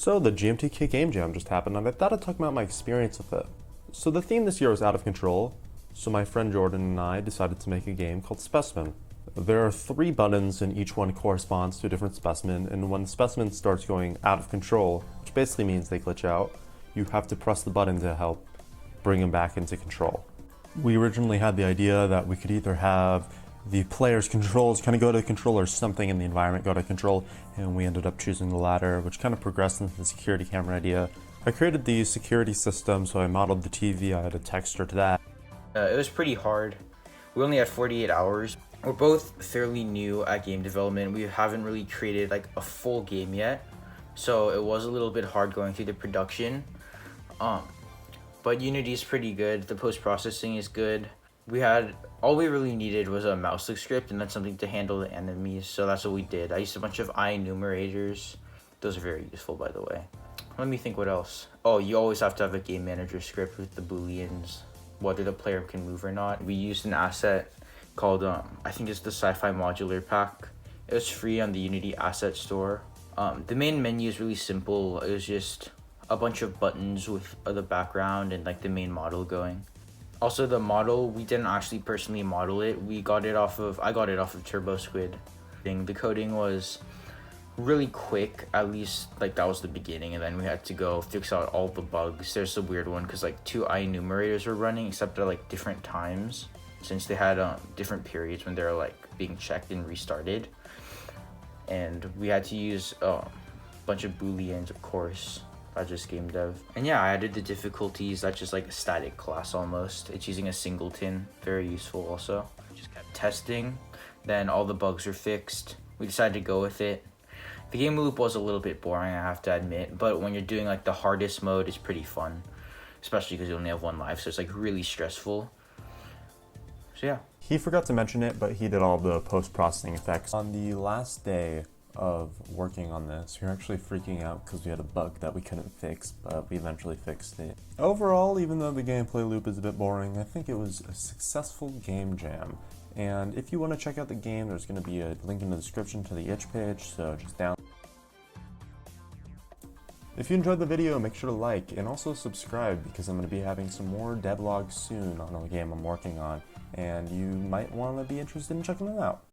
So the GMTK Game Jam just happened and I thought I'd talk about my experience with it. So the theme this year was out of control, so my friend Jordan and I decided to make a game called Specimen. There are 3 buttons and each one corresponds to a different specimen, and when the specimen starts going out of control, which basically means they glitch out, you have to press the button to help bring them back into control. We originally had the idea that we could either have the player's controls kind of go to control or something in the environment go to control, and we ended up choosing the latter, which kind of progressed into the security camera idea. I created the security system, so I modeled the TV, I had a texture to that. It was pretty hard. We only had 48 hours. We're both fairly new at game development. We haven't really created like a full game yet, so it was a little bit hard going through the production. But Unity is pretty good. The post-processing is good. All we really needed was a mouse click script and then something to handle the enemies, so that's what we did. I used a bunch of eye enumerators. Those are very useful, by the way. Let me think what else. Oh, you always have to have a game manager script with the booleans, whether the player can move or not. We used an asset called, I think it's the Sci-Fi Modular Pack. It was free on the Unity Asset Store. The main menu is really simple. It was just a bunch of buttons with the background and like the main model going. Also, the model, we didn't actually personally model it. I got it off of TurboSquid. The coding was really quick, at least like that was the beginning, and then we had to go fix out all the bugs. There's a weird one because like 2 eye enumerators were running, except at like different times, since they had different periods when they were like being checked and restarted. And we had to use a bunch of booleans, of course. I just game dev. And yeah, I added the difficulties. That's just like a static class almost. It's using a singleton, very useful also. Just kept testing, then all the bugs were fixed. We decided to go with it. The game loop was a little bit boring, I have to admit, but when you're doing like the hardest mode, it's pretty fun. Especially because you only have 1 life, so it's like really stressful. So yeah. He forgot to mention it, but he did all the post-processing effects. On the last day of working on this, we were actually freaking out because we had a bug that we couldn't fix, but we eventually fixed it. Overall, even though the gameplay loop is a bit boring, I think it was a successful game jam. And if you want to check out the game, there's going to be a link in the description to the itch page, so just down. If you enjoyed the video, make sure to like and also subscribe, because I'm going to be having some more devlogs soon on a game I'm working on, and you might want to be interested in checking them out.